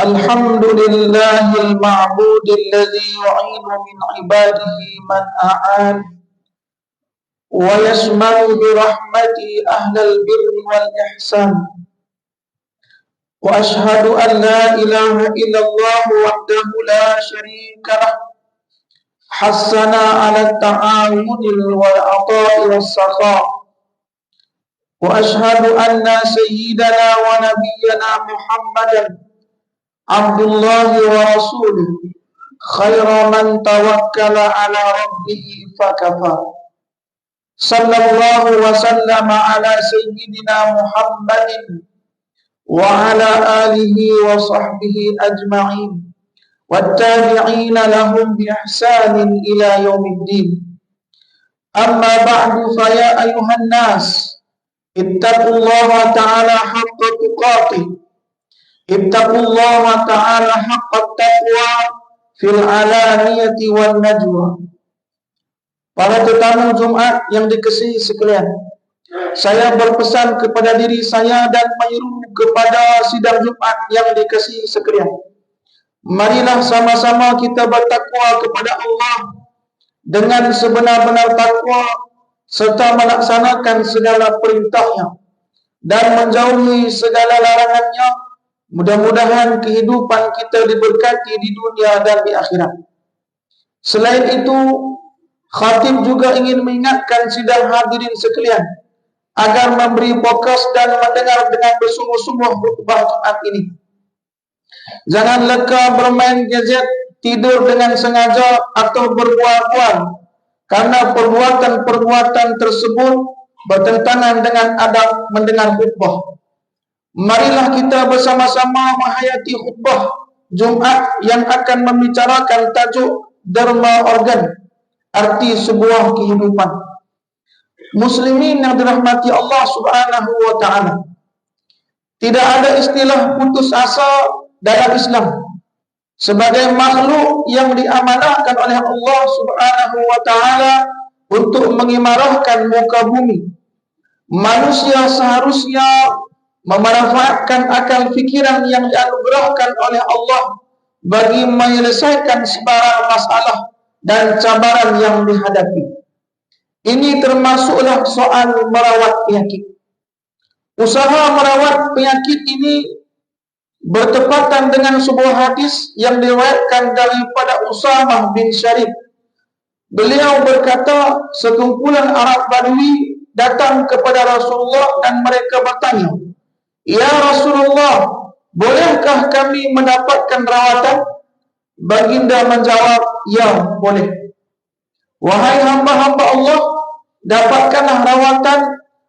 الحمد لله المعبود الذي يعين من عباده من أعان ويشمل برحمته أهل البر والإحسان وأشهد أن لا إله إلا الله وحده لا شريك له حثنا على التعاون والعطاء والسخاء وأشهد أن سيدنا ونبينا محمدا عبد الله ورسوله خير من توكل على ربه فكفى صلى الله وسلم على سيدنا محمد وعلى آله وصحبه أجمعين والتابعين لهم بإحسان إلى يوم الدين. أما بعد فيا أيها الناس اتقوا الله تعالى حق تقاته اتقوا الله تعالى حق التقوى fil alaniyati wan najwa. Para tetamu Jumat yang dikasihi sekalian, saya berpesan kepada diri saya dan menyeru kepada sidang Jumat yang dikasihi sekalian, marilah sama-sama kita bertakwa kepada Allah dengan sebenar-benar takwa serta melaksanakan segala perintahnya dan menjauhi segala larangannya. Mudah-mudahan kehidupan kita diberkati di dunia dan di akhirat. Selain itu, khatib juga ingin mengingatkan sidang hadirin sekalian agar memberi fokus dan mendengar dengan bersungguh-sungguh khutbah Jumat ini. Jangan leka bermain gadget, tidur dengan sengaja atau berbual-bual, karena perbuatan-perbuatan tersebut bertentangan dengan adab mendengar khutbah. Marilah kita bersama-sama menghayati khutbah Jumat yang akan membicarakan tajuk Dharma Organ, arti sebuah kehidupan. Muslimin yang dirahmati Allah Subhanahu wa ta'ala, tidak ada istilah putus asa dalam Islam. Sebagai makhluk yang diamanahkan oleh Allah Subhanahu wa ta'ala untuk mengimarahkan muka bumi, manusia seharusnya memanfaatkan akal fikiran yang dianugerahkan oleh Allah bagi menyelesaikan sebarang masalah dan cabaran yang dihadapi. Ini termasuklah soal merawat penyakit. Usaha merawat penyakit ini bertepatan dengan sebuah hadis yang diriwayatkan daripada Usamah bin Syarif. Beliau berkata, sekumpulan Arab Badui datang kepada Rasulullah dan mereka bertanya, "Ya Rasulullah, bolehkah kami mendapatkan rawatan?" Baginda menjawab, "Ya, boleh. Wahai hamba-hamba Allah, dapatkanlah rawatan,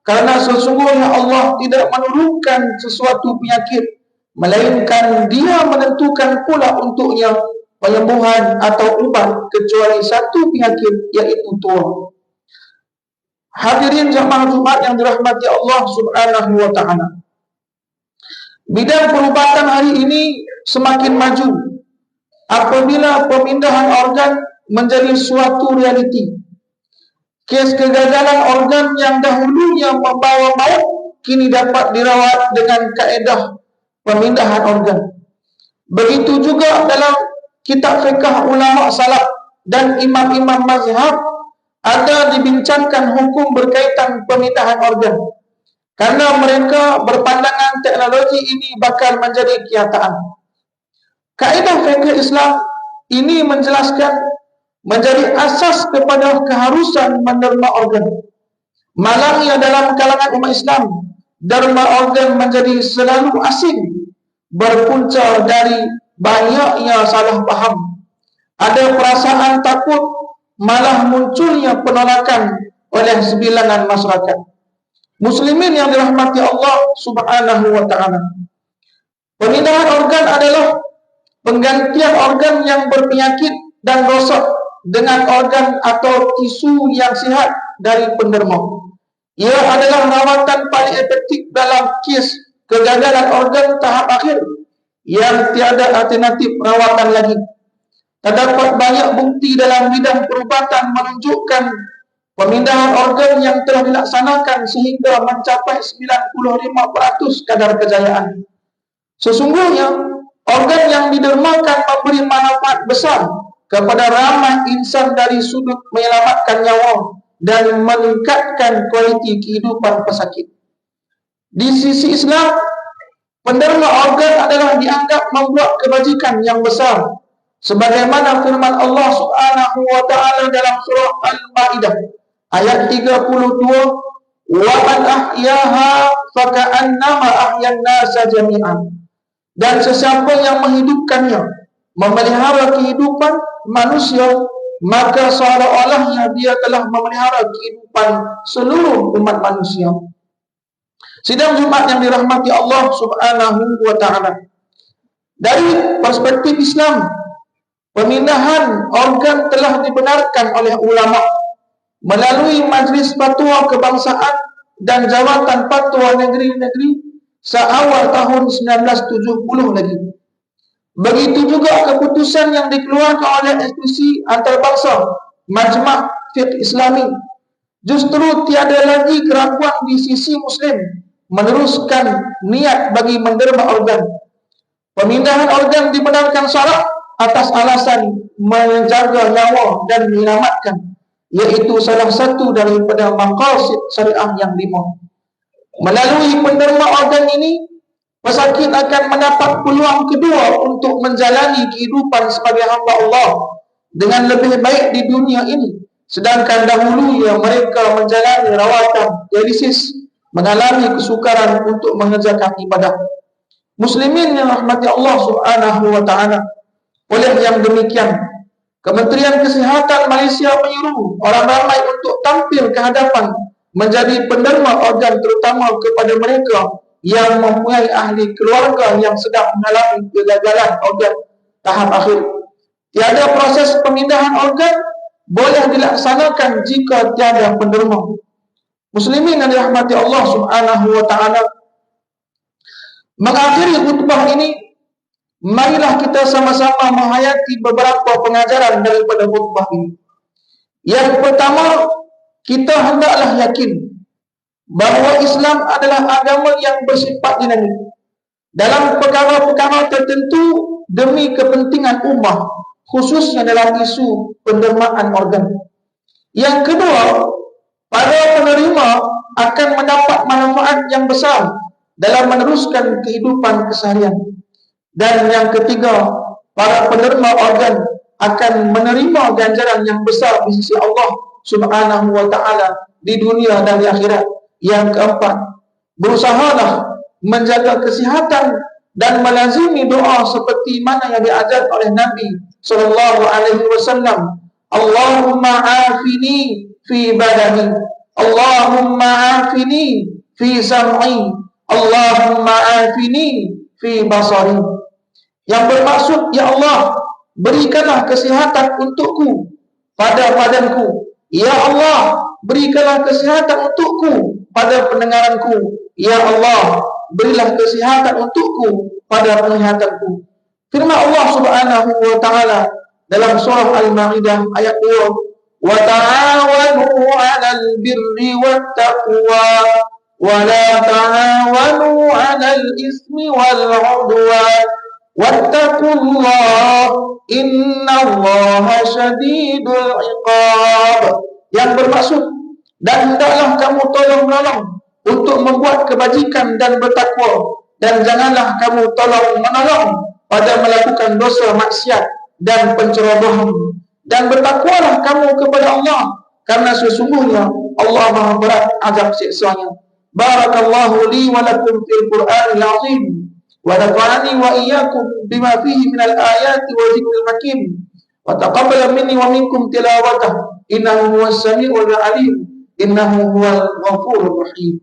karena sesungguhnya Allah tidak menurunkan sesuatu penyakit, melainkan Dia menentukan pula untuknya penyembuhan atau ubat kecuali satu penyakit, yaitu tua." Hadirin jamaah Jumat yang dirahmati Allah Subhanahu wa ta'ala, bidang perubatan hari ini semakin maju apabila pemindahan organ menjadi suatu realiti. Kes kegagalan organ yang dahulunya membawa maut kini dapat dirawat dengan kaedah pemindahan organ. Begitu juga dalam kitab fiqh ulama salaf dan imam-imam mazhab ada dibincangkan hukum berkaitan pemindahan organ, karena mereka berpandangan teknologi ini bakal menjadi kenyataan. Kaedah fikih Islam ini menjelaskan menjadi asas kepada keharusan menerima organ. Malangnya dalam kalangan umat Islam, dharma organ menjadi selalu asing, berpunca dari banyaknya salah faham. Ada perasaan takut, malah munculnya penolakan oleh sebilangan masyarakat. Muslimin yang dirahmati Allah Subhanahu wa ta'ala, pemindahan organ adalah penggantian organ yang berpenyakit dan rosak dengan organ atau tisu yang sihat dari penderma. Ia adalah rawatan paling efektif dalam kes kegagalan organ tahap akhir yang tiada alternatif rawatan lagi. Terdapat banyak bukti dalam bidang perubatan menunjukkan pemindahan organ yang telah dilaksanakan sehingga mencapai 95% kadar kejayaan. Sesungguhnya, Organ yang didermakan memberi manfaat besar kepada ramai insan dari sudut menyelamatkan nyawa dan meningkatkan kualiti kehidupan pesakit. Di sisi Islam, penderma organ adalah dianggap membuat kebajikan yang besar, sebagaimana firman Allah Subhanahu wa taala dalam surah Al-Maidah ayat 32, "Wa man ahyaha faka'annama ahyan nasa jami'an." Dan sesiapa yang menghidupkannya, memelihara kehidupan manusia, maka seolah-olahnya dia telah memelihara kehidupan seluruh umat manusia. Sidang Jumat yang dirahmati Allah Subhanahu wa taala. Dari perspektif Islam, pemindahan organ telah dibenarkan oleh ulama melalui Majlis Fatwa Kebangsaan dan Jawatan Fatwa Negeri-Negeri seawal tahun 1970 lagi. Begitu juga keputusan yang dikeluarkan oleh institusi antarabangsa Majma' Fiqh Islami. Justru tiada lagi keraguan di sisi Muslim meneruskan niat bagi menderma organ. Pemindahan organ dibenarkan syarak atas alasan menjaga nyawa dan menyelamatkan, iaitu salah satu daripada maqasid syariah yang 5. Melalui penderma organ ini, pesakit akan mendapat peluang kedua untuk menjalani kehidupan sebagai hamba Allah dengan lebih baik di dunia ini, sedangkan dahulunya mereka menjalani rawatan dialisis, mengalami kesukaran untuk mengerjakan ibadah. Muslimin yang rahmati Allah Subhanahu wa taala, oleh yang demikian, Kementerian Kesihatan Malaysia menyeru orang ramai untuk tampil ke hadapan menjadi penderma organ, terutama kepada mereka yang mempunyai ahli keluarga yang sedang mengalami kegagalan organ tahap akhir. Tiada proses pemindahan organ boleh dilaksanakan jika tiada penderma. Muslimin yang dirahmati Allah Subhanahu wa taala, mengakhiri khutbah ini, marilah kita sama-sama menghayati beberapa pengajaran daripada khutbah ini. Yang pertama, kita hendaklah yakin bahawa Islam adalah agama yang bersifat dinamik dalam perkara-perkara tertentu demi kepentingan ummah, khususnya dalam isu pendermaan organ. Yang kedua, para penerima akan mendapat manfaat yang besar dalam meneruskan kehidupan keseharian. Dan yang ketiga, para penerima organ akan menerima ganjaran yang besar di sisi Allah Subhanahu wa ta'ala di dunia dan di akhirat. Yang keempat, berusahalah menjaga kesihatan dan melazimi doa seperti mana yang diajar oleh Nabi SAW. Allahumma afini fi badani, Allahumma afini fi sam'i, Allahumma afini fi basari. Yang bermaksud, ya Allah, berikanlah kesihatan untukku pada badanku. Ya Allah, berikanlah kesihatan untukku pada pendengaranku. Ya Allah, berilah kesihatan untukku pada penglihatanku. Firman Allah Subhanahu wa taala dalam surah Al-Maidah ayat 2, "Wa ta'awanu 'alal birri wat taqwa wa la ta'awanu 'alal ismi wal 'udwan wattaqullaha innallaha syadidul 'iqab." Yang bermaksud, dan hendaklah kamu tolong-menolong untuk membuat kebajikan dan bertakwa, dan janganlah kamu tolong-menolong pada melakukan dosa maksiat dan pencerobohan, dan bertakwalah kamu kepada Allah, karena sesungguhnya Allah Maha berat azab siksanya. Barakallahu li wa lakum fil Qur'anil azim, wa nafa'ani wa iyyakum bima fihi minal ayati wa dzikril hakim, wa taqabbal minni wa minkum tilawatah, innahu huwas samiul alim, innahu huwal ghafurur rahim.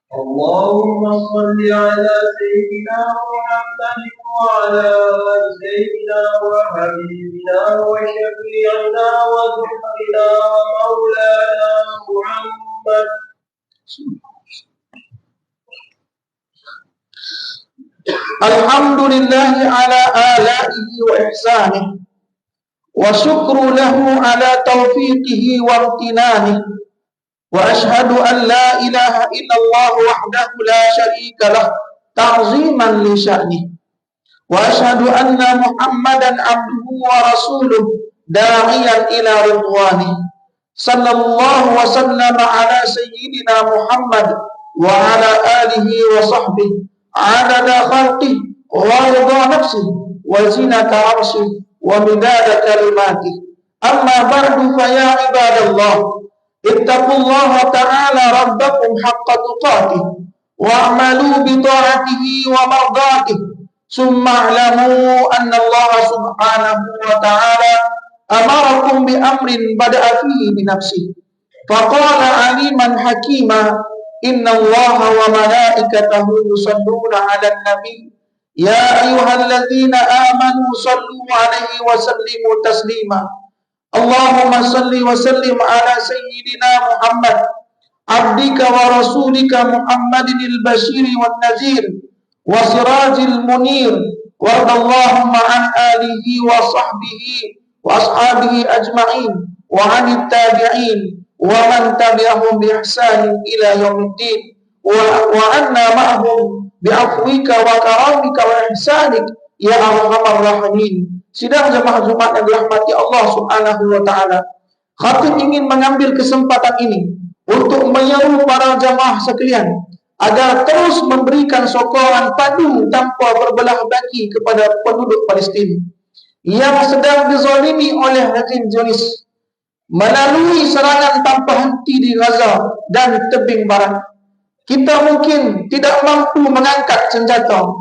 Allahumma salli ala sayyidina Muhammadin wa ala ali sayyidina wa habibina wa syafi'ina wa dhukrina wa maulana Muhammad. Alhamdulillahi ala alaihi wa ihsanihi, wa syukru lahu ala taufiqihi wa amtinanihi, وأشهد أن لا إله إلا الله وحده لا شريك له تعظيما لشأنه وأشهد أن محمدا عبده ورسوله داعيا إلى رضوانه صلى الله وسلم على سيدنا محمد وعلى آله وصحبه عدد خلقه ورضا نفسه وزنة عرشه ومداد كلماته أما بعد فيا عباد الله اتقوا الله تعالى ربكم حق تقاته واعملوا بطاعته ومرضاته ثم اعلموا أن الله سبحانه وتعالى أمركم بأمر بدأ فيه بنفسه فقال عليما حكيما إن الله وملائكته يصلون على النبي يا أيها الذين آمنوا صلوا عليه وسلموا تسليما اللهم صل وسلم على سيدنا محمد عبدك ورسولك محمد البشير والنذير وسراج المنير وارض اللهم عن آله وصحبه وأصحابه أجمعين وعن التابعين ومن تبعهم بإحسان إلى يوم الدين وعنا معهم بعفوك وكرامك وإحسانك ya arhamar rahimin. Sidang jemaah Jumat yang dirahmati Allah Subhanahu wa taala. Khatib ingin mengambil kesempatan ini untuk menyeru para jemaah sekalian agar terus memberikan sokongan padu tanpa berbelah bagi kepada penduduk Palestin yang sedang dizalimi oleh rezim Zionis melalui serangan tanpa henti di Gaza dan tebing barat. Kita mungkin tidak mampu mengangkat senjata,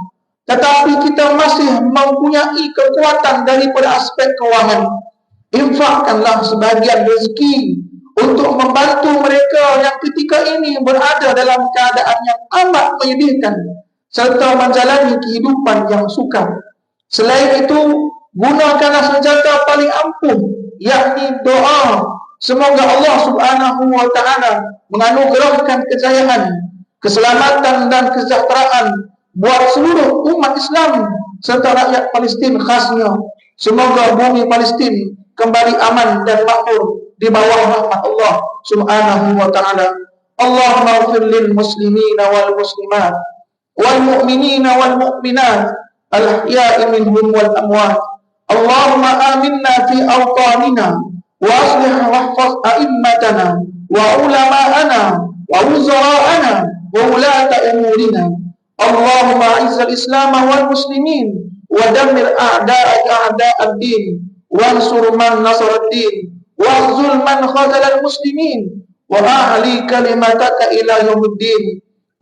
tetapi kita masih mempunyai kekuatan daripada aspek kewangan. Infakkanlah sebahagian rezeki untuk membantu mereka yang ketika ini berada dalam keadaan yang amat menyedihkan serta menjalani kehidupan yang sukar. Selain itu, gunakanlah senjata paling ampuh, yakni doa. Semoga Allah Subhanahu wa taala menganugerahkan kejayaan, keselamatan dan kesejahteraan buat seluruh umat Islam serta rakyat Palestin khasnya. Semoga bumi Palestin kembali aman dan makmur di bawah rahmat Allah Subhanahu wa taala. Allahumma ighfir lil muslimina wal muslimat wal mu'minina wal mu'minat al ahya'i minhum wal amwat. Allahumma aminna fi awtanina wa aslih wahfaz a'immatana wa ulama'ana wa wuzara'ana wa ulata umurina. اللهم أعز الإسلام والمسلمين ودمر أعداءك أعداء الدين وانصر من نصر الدين واخذل من خذل المسلمين وأعلي كلمتك إلى يوم الدين.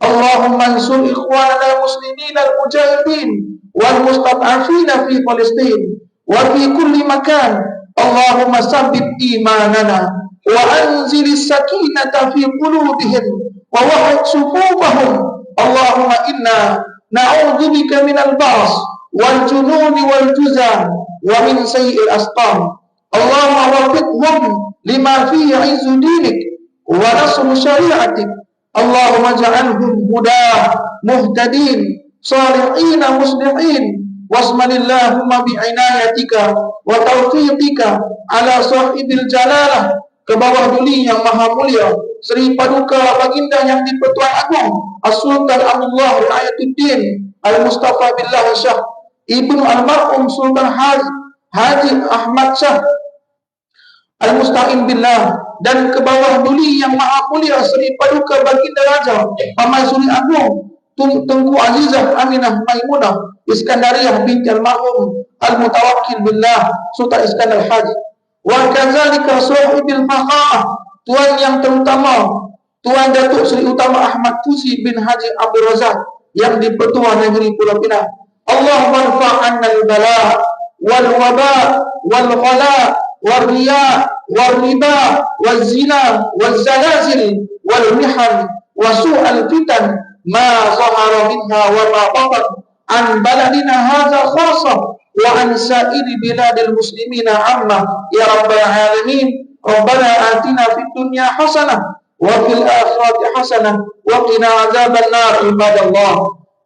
اللهم انصر إخواننا المسلمين المجاهدين والمستضعفين في فلسطين وفي كل مكان. اللهم ثبت إيماننا وأنزل السكينة في قلوبهم ووحد صفوفهم. اللهم إنا نعوذ بك من البعث والجنون والجزام ومن سيء الأسقام. اللهم وفقهم لما فيه عز دينك ونصر شريعتك. اللهم اجعلهم هداه مهتدين صالحين مصلحين واسمل اللهم بعنايتك وتوفيقك على صاحب الجلالة ke bawah duli yang maha mulia Sri Paduka Baginda yang di-Pertuan Agung As-Sultan Abdullah Riayatuddin Al-Mustafa Billah Shah Ibnu Almarhum Sultan Haji Ahmad Shah Al-Musta'in Billah, dan ke bawah duli yang maha mulia Sri Paduka Baginda Raja Pamaisuri Agung Tengku Azizah Aminah Maimunah Iskandariyah binti Almarhum Al-Mutawakkil Billah Sultan Iskandar Haji wa kadzalika sahibil maqamah, tuan yang terutama Tuan Datuk Seri Utama Ahmad Fuzi bin Haji Abdul Razak yang di-Pertuan Negeri Pulau Pinang. Allah warfa'anna al-bala wal waba wal ghala wal riya wal riba wal zina wal zalazil wal mihan wa su'al fitan ma zahara minha wa ma batan an baladina hadha khassa wa an sa'iri biladil muslimina amma ya rabbal alamin. Rabbana atina fid dunya hasanah wa fil akhirati hasanah wa qina adzaban nar. Ibadallah,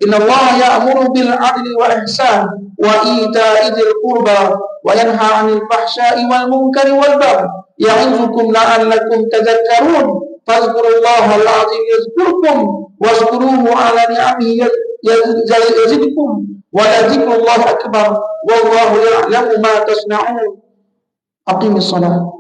innallaha ya'muru bil 'adli wal ihsan wa ita'i dzil qurba wa yanha 'anil fahsya'i wal munkari wal baghi ya'izukum la'allakum tadhakkarun. fazkurullahal azim yazkurkum wazkuruhu ala ni'amihi yazidkum wa lazikrullahi akbar wallahu ya'lamu ma tasna'un. Aqimis shalah.